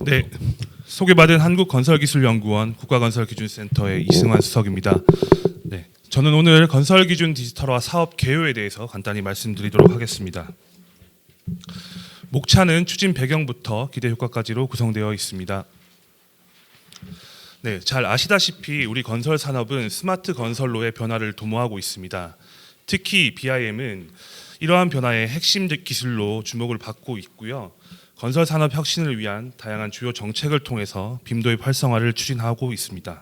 네, 소개받은 한국건설기술연구원 국가건설기준센터의 이승환 수석입니다. 네, 저는 오늘 건설기준 디지털화 사업 개요에 대해서 간단히 말씀드리도록 하겠습니다. 목차는 추진 배경부터 기대 효과까지로 구성되어 있습니다. 네, 잘 아시다시피 우리 건설 산업은 스마트 건설로의 변화를 도모하고 있습니다. 특히 BIM은 이러한 변화의 핵심 기술로 주목을 받고 있고요. 건설 산업 혁신을 위한 다양한 주요 정책을 통해서 빔 도입 활성화를 추진하고 있습니다.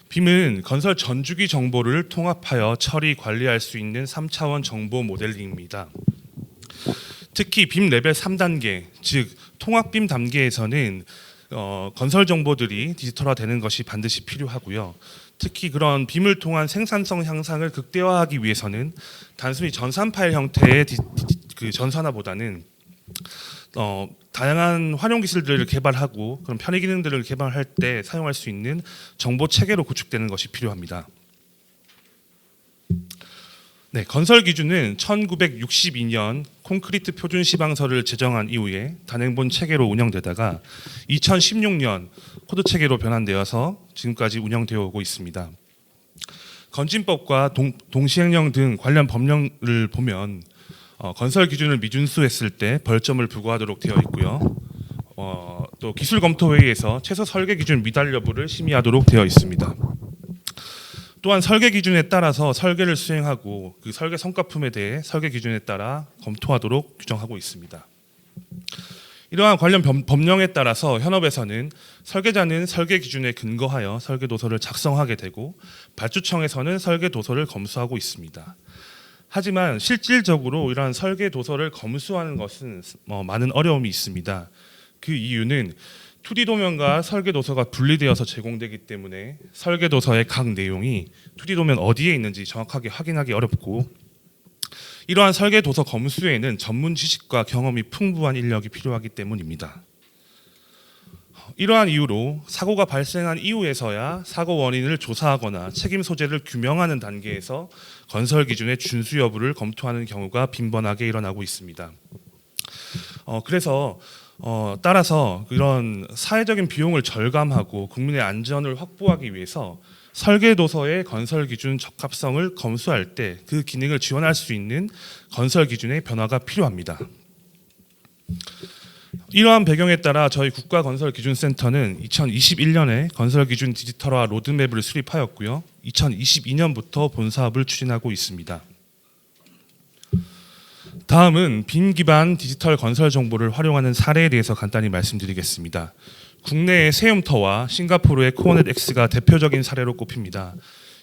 빔은 건설 전주기 정보를 통합하여 처리 관리할 수 있는 3차원 정보 모델링입니다. 특히 빔 레벨 3단계, 즉 통합빔 단계에서는 건설 정보들이 디지털화되는 것이 반드시 필요하고요. 특히 그런 빔을 통한 생산성 향상을 극대화하기 위해서는 단순히 전산 파일 형태의 전산화보다는 다양한 활용 기술들을 개발하고 그런 편의 기능들을 개발할 때 사용할 수 있는 정보 체계로 구축되는 것이 필요합니다. 네, 건설 기준은 1962년 콘크리트 표준 시방서를 제정한 이후에 단행본 체계로 운영되다가 2016년 코드 체계로 변환되어서 지금까지 운영되어 오고 있습니다. 건진법과 동시행령 등 관련 법령을 보면 건설 기준을 미준수했을 때 벌점을 부과하도록 되어 있고요. 또 기술검토회의에서 최소 설계 기준 미달 여부를 심의하도록 되어 있습니다. 또한 설계 기준에 따라서 설계를 수행하고 그 설계 성과품에 대해 설계 기준에 따라 검토하도록 규정하고 있습니다. 이러한 관련 법령에 따라서 현업에서는 설계자는 설계 기준에 근거하여 설계 도서를 작성하게 되고 발주청에서는 설계 도서를 검수하고 있습니다. 하지만 실질적으로 이러한 설계 도서를 검수하는 것은 많은 어려움이 있습니다. 그 이유는 2D 도면과 설계 도서가 분리되어서 제공되기 때문에 설계 도서의 각 내용이 2D 도면 어디에 있는지 정확하게 확인하기 어렵고, 이러한 설계 도서 검수에는 전문 지식과 경험이 풍부한 인력이 필요하기 때문입니다. 이러한 이유로 사고가 발생한 이후에서야 사고 원인을 조사하거나 책임 소재를 규명하는 단계에서 건설 기준의 준수 여부를 검토하는 경우가 빈번하게 일어나고 있습니다. 그래서 따라서 이런 사회적인 비용을 절감하고 국민의 안전을 확보하기 위해서 설계 도서의 건설 기준 적합성을 검수할 때 그 기능을 지원할 수 있는 건설 기준의 변화가 필요합니다. 이러한 배경에 따라 저희 국가건설기준센터는 2021년에 건설기준 디지털화 로드맵을 수립하였고요. 2022년부터 본사업을 추진하고 있습니다. 다음은 빔 기반 디지털 건설 정보를 활용하는 사례에 대해서 간단히 말씀드리겠습니다. 국내의 세움터와 싱가포르의 코어넷X가 대표적인 사례로 꼽힙니다.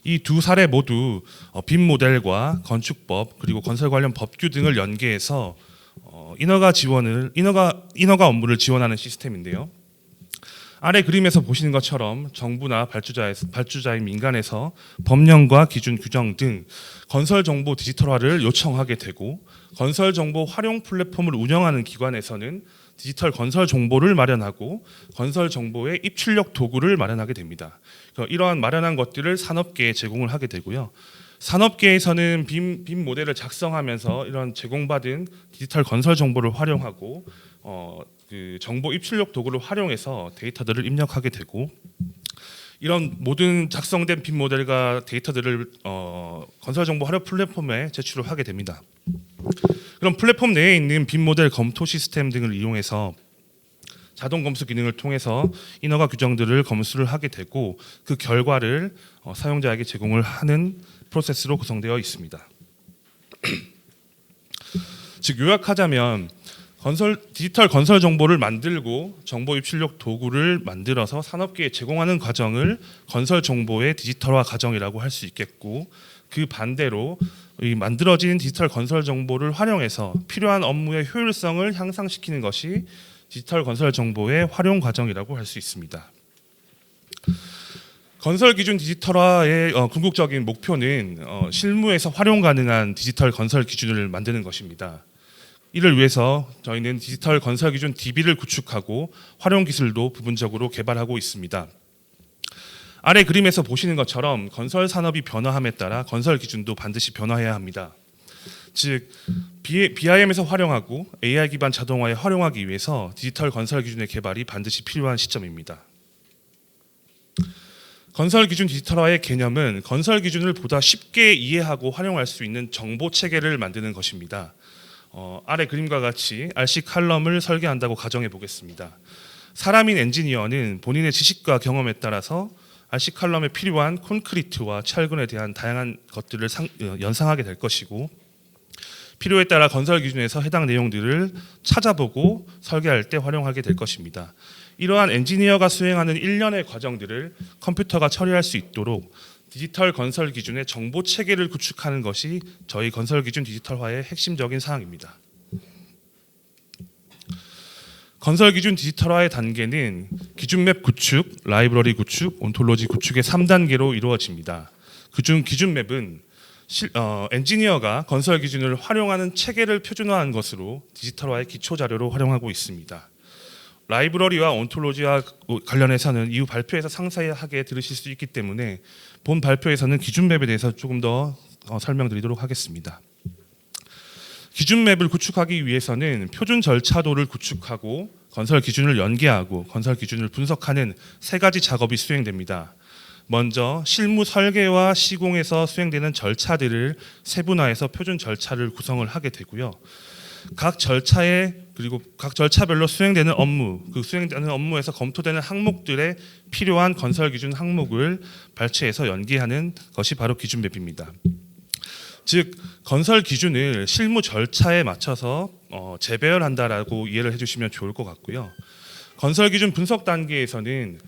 이 두 사례 모두 빔 모델과 건축법 그리고 건설 관련 법규 등을 연계해서 인허가 업무를 지원하는 시스템인데요. 아래 그림에서 보시는 것처럼 정부나 발주자인 민간에서 법령과 기준 규정 등 건설 정보 디지털화를 요청하게 되고, 건설 정보 활용 플랫폼을 운영하는 기관에서는 디지털 건설 정보를 마련하고 건설 정보의 입출력 도구를 마련하게 됩니다. 이러한 마련한 것들을 산업계에 제공을 하게 되고요. 산업계에서는 빔 모델을 작성하면서 이런 제공받은 디지털 건설 정보를 활용하고 그 정보 입출력 도구를 활용해서 데이터들을 입력하게 되고, 이런 모든 작성된 빔 모델과 데이터들을 건설 정보 활용 플랫폼에 제출을 하게 됩니다. 그럼 플랫폼 내에 있는 빔 모델 검토 시스템 등을 이용해서 자동 검수 기능을 통해서 인허가 규정들을 검수를 하게 되고, 그 결과를 사용자에게 제공을 하는 프로세스로 구성되어 있습니다. 즉 요약하자면 디지털 건설 정보를 만들고 정보 입출력 도구를 만들어서 산업계에 제공하는 과정을 건설 정보의 디지털화 과정이라고 할 수 있겠고, 그 반대로 이 만들어진 디지털 건설 정보를 활용해서 필요한 업무의 효율성을 향상시키는 것이 디지털 건설 정보의 활용 과정이라고 할 수 있습니다. 건설 기준 디지털화의 궁극적인 목표는 실무에서 활용 가능한 디지털 건설 기준을 만드는 것입니다. 이를 위해서 저희는 디지털 건설 기준 DB를 구축하고 활용 기술도 부분적으로 개발하고 있습니다. 아래 그림에서 보시는 것처럼 건설 산업이 변화함에 따라 건설 기준도 반드시 변화해야 합니다. 즉 BIM에서 활용하고 AI 기반 자동화에 활용하기 위해서 디지털 건설 기준의 개발이 반드시 필요한 시점입니다. 건설 기준 디지털화의 개념은 건설 기준을 보다 쉽게 이해하고 활용할 수 있는 정보 체계를 만드는 것입니다. 아래 그림과 같이 RC 칼럼을 설계한다고 가정해 보겠습니다. 사람인 엔지니어는 본인의 지식과 경험에 따라서 RC 칼럼에 필요한 콘크리트와 철근에 대한 다양한 것들을 연상하게 될 것이고, 필요에 따라 건설 기준에서 해당 내용들을 찾아보고 설계할 때 활용하게 될 것입니다. 이러한 엔지니어가 수행하는 일련의 과정들을 컴퓨터가 처리할 수 있도록 디지털 건설 기준의 정보 체계를 구축하는 것이 저희 건설 기준 디지털화의 핵심적인 사항입니다. 건설 기준 디지털화의 단계는 기준 맵 구축, 라이브러리 구축, 온톨로지 구축의 3단계로 이루어집니다. 그중 기준 맵은 엔지니어가 건설 기준을 활용하는 체계를 표준화한 것으로 디지털화의 기초 자료로 활용하고 있습니다. 라이브러리와 온톨로지와 관련해서는 이후 발표에서 상세하게 들으실 수 있기 때문에 본 발표에서는 기준 맵에 대해서 조금 더 설명드리도록 하겠습니다. 기준 맵을 구축하기 위해서는 표준 절차도를 구축하고 건설 기준을 연계하고 건설 기준을 분석하는 세 가지 작업이 수행됩니다. 먼저 실무 설계와 시공에서 수행되는 절차들을 세분화해서 표준 절차를 구성을 하게 되고요. 각 절차별로 수행되는 업무, 그 수행되는 업무에서 검토되는 항목들에 필요한 건설 기준 항목을 발췌해서 연계하는 것이 바로 기준 맵입니다. 즉 건설 기준을 실무 절차에 맞춰서 재배열한다라고 이해를 해주시면 좋을 것 같고요. 건설 기준 분석 단계에서는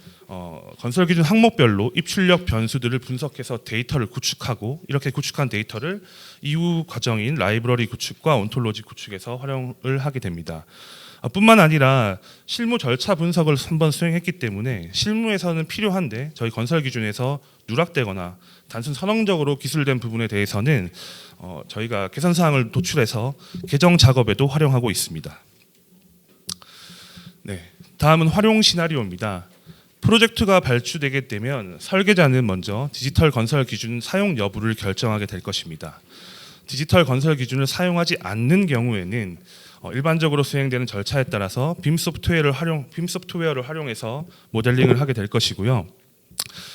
건설 기준 항목별로 입출력 변수들을 분석해서 데이터를 구축하고, 이렇게 구축한 데이터를 이후 과정인 라이브러리 구축과 온톨로지 구축에서 활용을 하게 됩니다. 뿐만 아니라 실무 절차 분석을 한번 수행했기 때문에 실무에서는 필요한데 저희 건설 기준에서 누락되거나 단순 선언적으로 기술된 부분에 대해서는 저희가 개선 사항을 도출해서 개정 작업에도 활용하고 있습니다. 네, 다음은 활용 시나리오입니다. 프로젝트가 발주되게 되면 설계자는 먼저 디지털 건설 기준 사용 여부를 결정하게 될 것입니다. 디지털 건설 기준을 사용하지 않는 경우에는 일반적으로 수행되는 절차에 따라서 빔 소프트웨어를 활용해서 모델링을 하게 될 것이고요.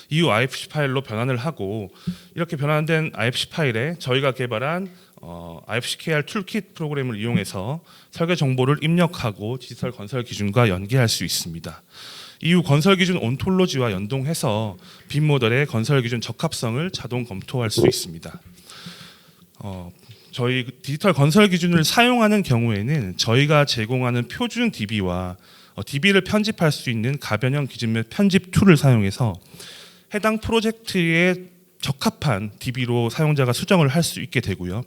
이후 IFC 파일로 변환을 하고, 이렇게 변환된 IFC 파일에 저희가 개발한 IFC-KR 툴킷 프로그램을 이용해서 설계 정보를 입력하고 디지털 건설 기준과 연계할 수 있습니다. 이후 건설 기준 온톨로지와 연동해서 빔 모델의 건설 기준 적합성을 자동 검토할 수 있습니다. 저희 디지털 건설 기준을 사용하는 경우에는 저희가 제공하는 표준 DB와 DB를 편집할 수 있는 가변형 기준 맵 편집 툴을 사용해서 해당 프로젝트에 적합한 DB로 사용자가 수정을 할 수 있게 되고요.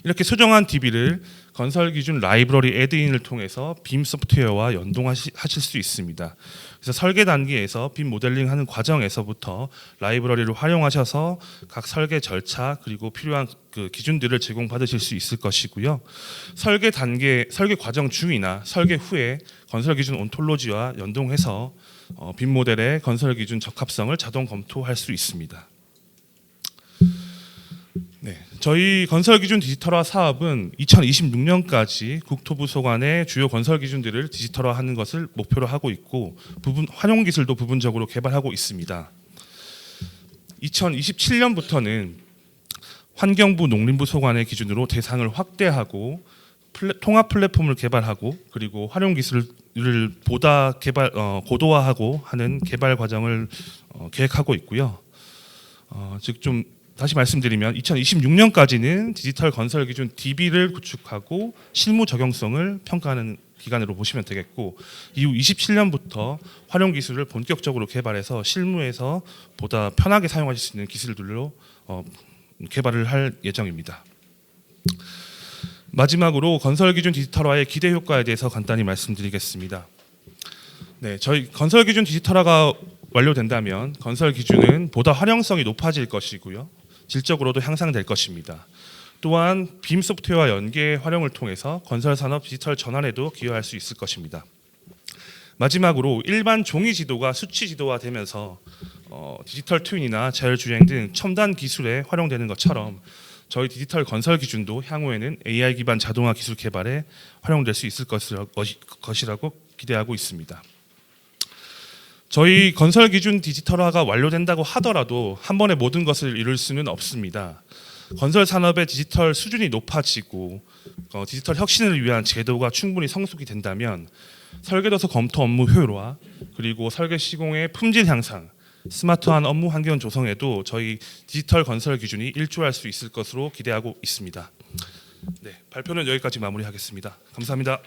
이렇게 수정한 DB를 건설 기준 라이브러리 애드인을 통해서 빔 소프트웨어와 연동하실 수 있습니다. 그래서 설계 단계에서 빔 모델링하는 과정에서부터 라이브러리를 활용하셔서 각 설계 절차 그리고 필요한 그 기준들을 제공받으실 수 있을 것이고요. 설계 과정 중이나 설계 후에 건설 기준 온톨로지와 연동해서 빔 모델의 건설 기준 적합성을 자동 검토할 수 있습니다. 네, 저희 건설 기준 디지털화 사업은 2026년까지 국토부 소관의 주요 건설 기준들을 디지털화하는 것을 목표로 하고 있고, 활용 기술도 부분적으로 개발하고 있습니다. 2027년부터는 환경부, 농림부 소관의 기준으로 대상을 확대하고 통합 플랫폼을 개발하고, 그리고 활용 기술을 보다 고도화하고 하는 개발 과정을 계획하고 있고요. 즉 좀 다시 말씀드리면 2026년까지는 디지털 건설 기준 DB를 구축하고 실무 적용성을 평가하는 기간으로 보시면 되겠고, 이후 27년부터 활용 기술을 본격적으로 개발해서 실무에서 보다 편하게 사용하실 수 있는 기술들로 개발을 할 예정입니다. 마지막으로 건설 기준 디지털화의 기대 효과에 대해서 간단히 말씀드리겠습니다. 네, 저희 건설 기준 디지털화가 완료된다면 건설 기준은 보다 활용성이 높아질 것이고요. 질적으로도 향상될 것입니다. 또한 빔 소프트웨어와 연계 활용을 통해서 건설 산업 디지털 전환에도 기여할 수 있을 것입니다. 마지막으로 일반 종이 지도가 수치 지도화되면서 디지털 트윈이나 자율주행 등 첨단 기술에 활용되는 것처럼 저희 디지털 건설 기준도 향후에는 AI 기반 자동화 기술 개발에 활용될 수 있을 것이라고 기대하고 있습니다. 저희 건설 기준 디지털화가 완료된다고 하더라도 한 번에 모든 것을 이룰 수는 없습니다. 건설 산업의 디지털 수준이 높아지고 디지털 혁신을 위한 제도가 충분히 성숙이 된다면 설계도서 검토 업무 효율화, 그리고 설계 시공의 품질 향상, 스마트한 업무 환경 조성에도 저희 디지털 건설 기준이 일조할 수 있을 것으로 기대하고 있습니다. 네, 발표는 여기까지 마무리하겠습니다. 감사합니다.